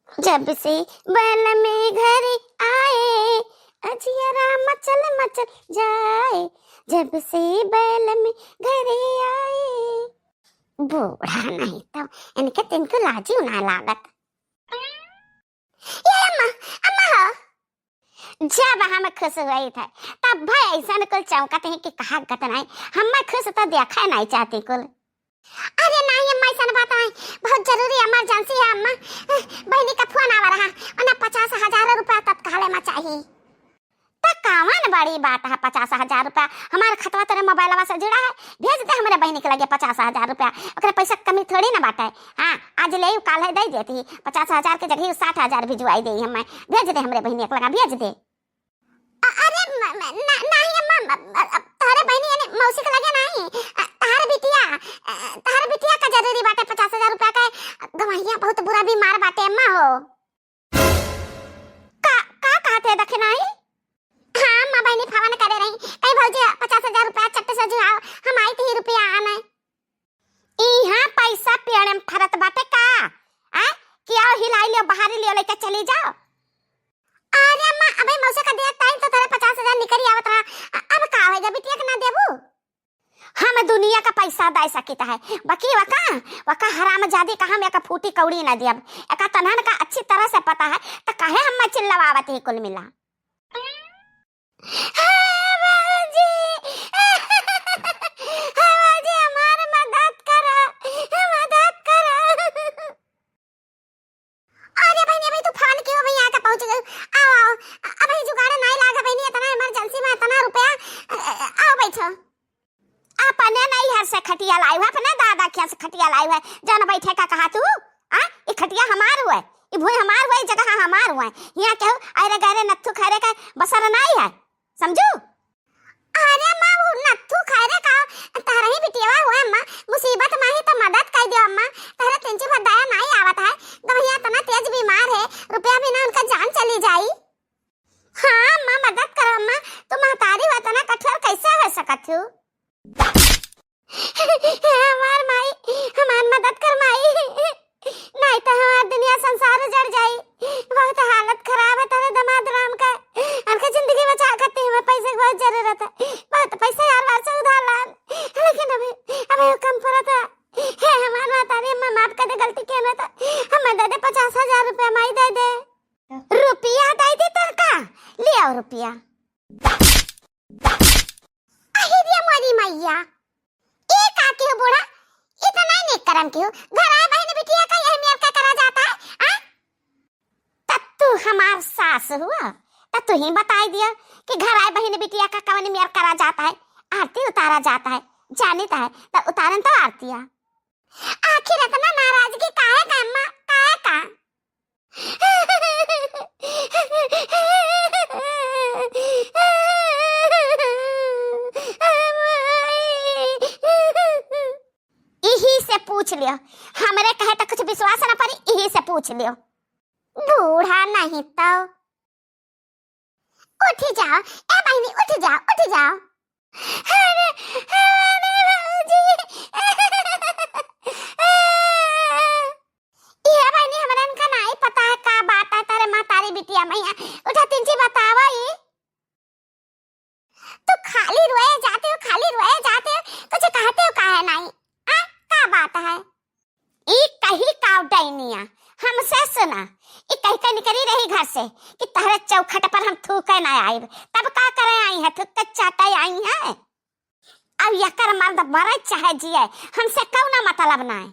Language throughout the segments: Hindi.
जब से बैल में घर आए, अजियरा मचल मचल जाए। जब से बैल में घर आए। बूढ़ा नहीं तो इनके तिनको लाजी ना लागत। ये अम्मा अम्मा हो। जब हम खुश हुई थे तब भाई ऐसा कुल चौंकत है कि कहा गत नहीं। हम खुश तो देखा नहीं चाहती कुल। अरे नहीं अम्मा ऐसा बात नहीं, बहुत जरूरी इमरजेंसी है अम्मा। बहनी का फोन आवा रहा और 50,000 रुपया तत्काल में चाहिए। तो कावन बड़ी बात है 50,000 रुपया। हमारे खतवा तेरे मोबाइलवा से जुड़ा है, भेज दे हमारे बहनी के लगे 50,000 रुपया। ओकरे पैसा कमी थोड़ी ना बाटे। हाँ आज ले काल है दे देती 50,000 के जगह 60,000 भिजवाई दे। हमें भेज दे हमारे बहनी के लगा भेज दे। अरे नहीं अम्मा तारे बहनी यानी मौसी के लगे नहीं। तार बिटिया का जरूरी बाटे 50,000 रुपया का। गवैया बहुत बुरा बीमार बाटे अम्मा हो। का कहते देखे नहीं। हाँ अम्मा बहनी फोन करे रही कई भौजी 50,000 रुपया चट्टे से जुड़ाओ। हम आई थी रुपया आना इहां पैसा पेड़ में फरत बाटे का। क्या हिलाई लियो बाहर लियो लेके चली जाओ। अरे अम्मा अबे मौसा का देख टाइम तो तेरे 50,000 निकल आवत रहा। अब का होएगा बिटिया के ना देबू। हम दुनिया का पैसा दे सकित है बाकी वका हरामजादी का हम एक फूटी कौड़ी ना दियब। एका तनहन का अच्छी तरह से पता है तो काहे हम चिल्लावत है कुल मिला। हमार मदद करो। अरे बहनी तू फोन क्यों भैया का पहुंच गई। आओ अब ही जुगाड़ नहीं लागा बहनी इतना इमरजेंसी में इतना रुपया। आओ बैठो। अपने नहीं हर से खटिया लाई है अपने दादा क्या से खटिया लाई है जान बैठे का कहा तू। ये खटिया हमार हुआ ये भूई हमार हुआ जगह हमार हुआ यहाँ क्या अरे गरे नत्थु खैरे का बसर नहीं है समझू। अरे माँ वो नत्थु खैरे का तारा ही बिटिया हुआ अम्मा मुसीबत में ही तो मदद कर दियो अम्मा। तारा तिंची भदाया नहीं आवत है गवैया इतना तेज बीमार है रुपया बिना उनका जान चली जाई। हाँ अम्मा मदद करो अम्मा तुम महतारी हो तना कठोर कैसे हो सकत हो। हमार मदद कर माई नहीं तो हमार दुनिया संसार जड़ जाई। बहुत हालत खराब है तेरे दमाद राम का। उनका जिंदगी बचा करते हमें पैसे की बहुत जरूरत है। बहुत पैसा यार वार से उधार ला लेकिन अभी कम पड़ता है। हमार मातारी अम्मा माफ कर दे गलती के में तो हम दे दे 50,000 रुपया माई दे दे। रुपया दे दे तर का ले आओ रुपया। अहिरिया मारी मैया एक आके बूढ़ा इतना नेक करम क्यों घर आए बहन बिटिया का यह मेर का करा जाता है। तब तू हमार सास हुआ तब तू ही बता दिया कि घर आए बहन बिटिया का कौन मेर करा जाता है। आरती उतारा जाता है जानिता है तो उतारन तो आरती है। आखिर इतना नाराजगी काहे का अम्मा काहे का। यही से पूछ लियो हमरे कहे तो कुछ विश्वास ना पड़ी यही से पूछ लियो। बूढ़ा नहीं तो उठ जाओ ए बहनी उठ जाओ। अरे ये बहनी हमरा इनका नहीं पता है का बात है तेरे मातारी बिटिया मैया उठा तिंची बतावा ये। तो खाली रोए जाते हो कुछ कहते हो काहे नहीं का बात है। ई कही कावडैनिया हमसे सुना ई कही कहीं निकली रही घर से कि तहरे चौखट पर हम थूके ना आए तब का करे आई है थूक चाटे आई है। अब यकर मर्द मरे चाहे जिए हमसे कौना मतलब ना है।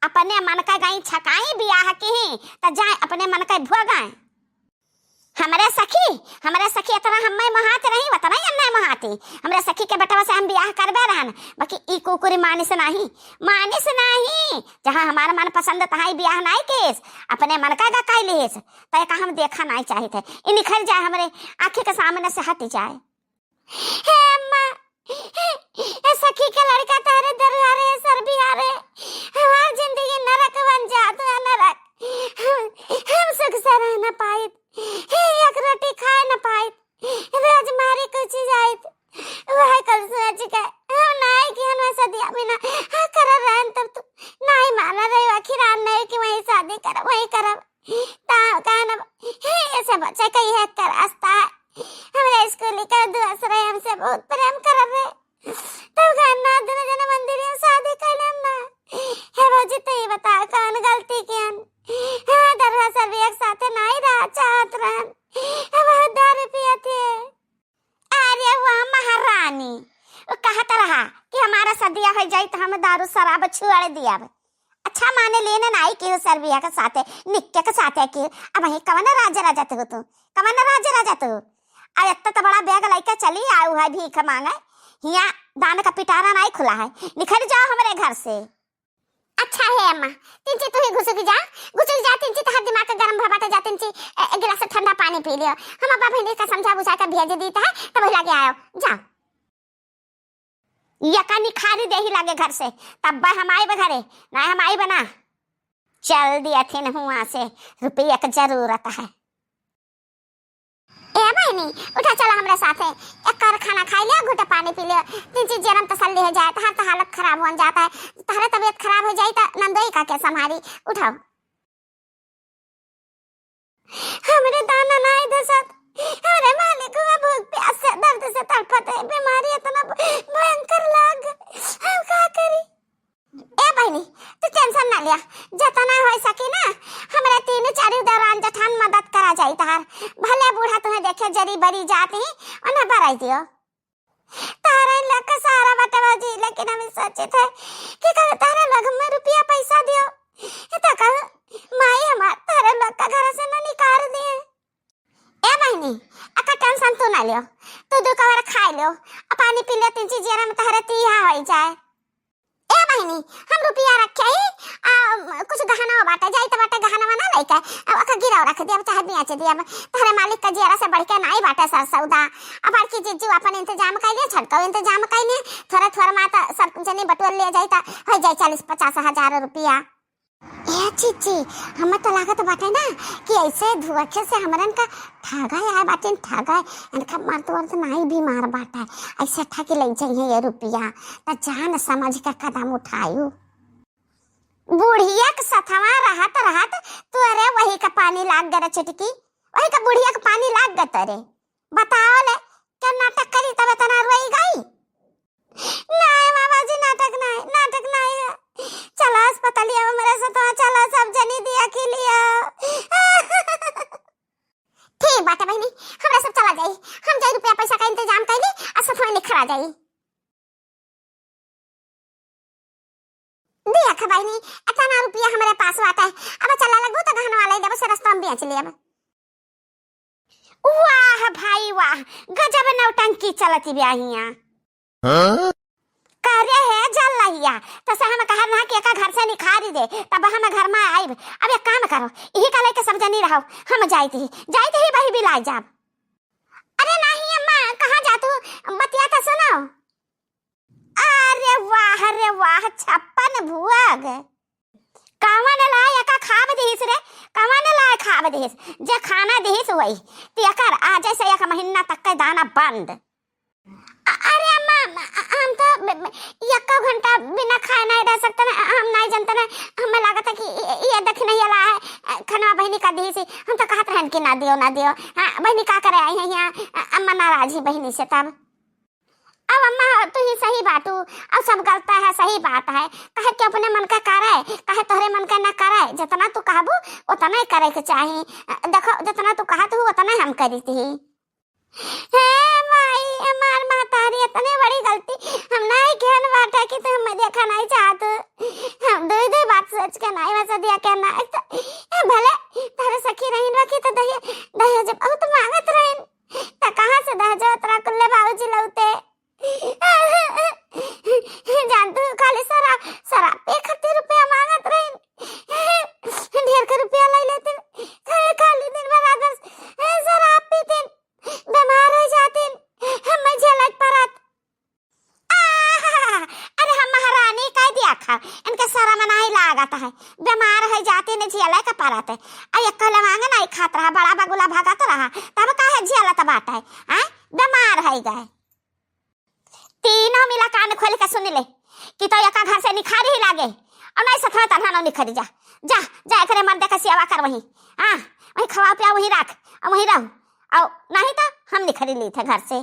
अपने मन का गई छकाई बियाह की त जाए अपने मन का भोगाए। हमरे सखी इतना हम्मे महात रही वतना अन्ना महाती हमरे सखी के बेटवा से हम बियाह करबे रहन बाकी ई कुकुरी मानिस नहीं जहां हमारा मन पसंद तहाई बियाह नहीं केस अपने मन का कैलिस तय का हम देखा नहीं चाहे थे इ निखल जाए हमरे आंखें के सामने से हट जाए। हे अम्मा ए सखी के लड़का तारे दरबारे सर बिहारे हमार जिंदगी नरक बन जात है नरक। हम सुख से रह न पाए एक रोटी खा न पाए रोज मारी कुछ जाए वह कल सोच के हम नहीं कि हम सदिया बिना कर रहन तब तो नहीं माना रही आखिर नहीं कि वही शादी वही करब कहना ऐसे बच्चे का यह का रास्ता है। हमारे स्कूल का दोस्त रहे हमसे बहुत प्रेम करब रे तब कहना दोनों जने मंदिर में शादी कर लेना है। रोजी तो ये बता कौन गलती कियन? हाँ दरवा सर भी एक साथ नहीं रहा चाहत रहन बहुत दारू पिए थे। अरे वाह महारानी वो कहत रहा कि हमारा सदिया हो जाए तो हम दारू शराब छुआड़े दिया। अच्छा माने लेने नहीं कि सर्विया के साथ निक्के के साथ है कि अब वही कवन राजा तू कवन राजा तू आज इतना तो बड़ा बैग लेके चली आऊ है भीख मांगे हिया दान का पिटारा नहीं खुला है निखर जाओ हमारे घर से। अच्छा है अम्मा तिंची तू ही घुसक जा तिंची तो हर दिमाग का गरम भरबाटे जा तिंची एक गिलास ठंडा पानी पी लियो हम अपना बहन का समझा बुझा कर भेज देता है तब लगे आयो जाओ यका निखारी दे ही लागे घर से तब हम आई घरे ना हम आई बना चल दिया थी न वहां से रुपये की जरूरत है। ए बहनी उठा चला हमारे साथ है एक कर खाना खा लिया घुटा पानी पी लिया तीन चीज जरम तसल्ली हो जाए तो हालत खराब हो जाता है तुम्हारी तबीयत खराब हो जाए तो नंदोई का क्या संभारी उठाओ हमारे दाना नहीं दसत अरे मालिक हुआ भूख प्यास से दर्द से तड़पते बीमारी इतना भयंकर लाग हम क्या करी। ए बहनी तू टेंशन ना लिया जतना हो सके ना हमारे तीन चार दौरान जठान मदद करा जाई तार भले बूढ़ा तुम्हें देखे जरी बरी जाती उन्हें भराई दियो तारा इन लग का सारा बटवा जी लेकिन हम सोचे थे कि कल तारा लग में रुपया पैसा दियो तो कल माई हमार तारा लग का घर से ना निकाल दिए। ए बहनी अका टेंशन तू ना लियो तू दो कवर खा लियो पानी पी ले तीन चीज जरा में तारे तिया हो जाए। ए बहनी हम रुपया रखे ही कुछ गहना बाटे जाई तो बाटे गहना बना लेके अब अका गिराव रख दिया चाहे बियाच दिया तारे मालिक का जेरा से बढ़ के नहीं बाटे सर सौदा अब हर की जीजू अपन इंतजाम कर लिया छटका इंतजाम कर लिया थोड़ा माता सब जने बटोर ले जाई त हो जाए 40-50 हजार रुपया। ए चीची हम तो लागत बाटे ना कि ऐसे धुआखे से हमरन का ठगा है बाटे ठगा इनका मर्द वर्द नहीं बीमार बाटा ऐसे ठगी ले जाइए ये रुपया त जान समझ के कदम उठायू बुढ़िया के सथवा रहत तू अरे वही का पानी लाग गरे चटकी वही का बुढ़िया का पानी लाग गत रे बताओ ले क्या नाटक करी तब तना रोई गई नहीं मामा जी नाटक नहीं है चलो अस्पताल लिया मेरे साथ चलो सब जनी दिया के लिया ठीक बात है बहनी हमरा सब चला जाई हम जाई रुपया पैसा का इंतजाम कर ली और सब निखरा जाई दिया का बहनी इतना रुपया हमारे पास आता है अब चला लगो तो गहना वाला देबो से रास्ता में बेच लिया। वाह भाई वाह गजब नौटंकी चलती ब्याहिया कार्य है जल लहिया तो से हम कहा ना कि एका घर से निखारी दे तब हम घर में आइब अब एक काम करो यही का लेके सब जनी रहो हम जाईती ही वही भी लाई जाब। अरे नहीं अम्मा कहां जा तू बतिया तो सुनो। अरे वाह 56 भुअग कावन लाए एका खाब देहिस रे कावन लाए खाब देहिस जे खाना देहिस वही ते एकर आज से एक महीना तक का दाना बंद। अरे अम्मा हम तो एक घंटा बिना खाए नहीं रह सकते ना हम नहीं जानते ना हमें लगा था कि ये देख नहीं आला है खाना बहनी का दी से हम तो कहते हैं कि ना दियो हाँ बहनी का करे आई है यहाँ अम्मा नाराज ही बहनी से तब अब अम्मा तू ही सही बातू अब सब गलता है सही बात है कहे कि अपने मन का करे कहे तोहरे मन का ना करे जितना तू कहबू उतना ही करे के चाहिए देखो जितना तू कहत हूँ उतना हम करी थी। माई हमार मातारी इतनी बड़ी गलती हम नहीं कहन बाटा कि तुम हमें देखा नहीं चाहते हम दो बात सोच के नहीं वैसा दिया क्या ना भले तारे सखी रही रखी तो दहेज बहुत मांगत रही तो कहाँ से दहेज उतरा कुल्ले बाबूजी लौटे जानते खाली शराब पे 31 रुपया मांगत रही ढेर के रुपया ले लेते खाली दिन भर आकर शराब पीते बीमार हो जाते हम झलक परत। अरे हम महारानी कह दिया खा इनके सारा मना ही लागत है बीमार हो जाते ने झलक परत आई कल मांगे नहीं खात रहा बड़ा बगुला भागत रहा तब काहे झलत बाट है हैं बीमार हो गए। तीनों मिला कान खोल के सुन ले कि तो यका घर से निखारी ही लागे और नहीं सखरा तन्हा निखरी जा जा जा करे मर्दे का सेवा कर वहीं। हाँ वहीं खवा पिया वहीं रख और वहीं रहो और नहीं तो हम निखरी ली थे घर से।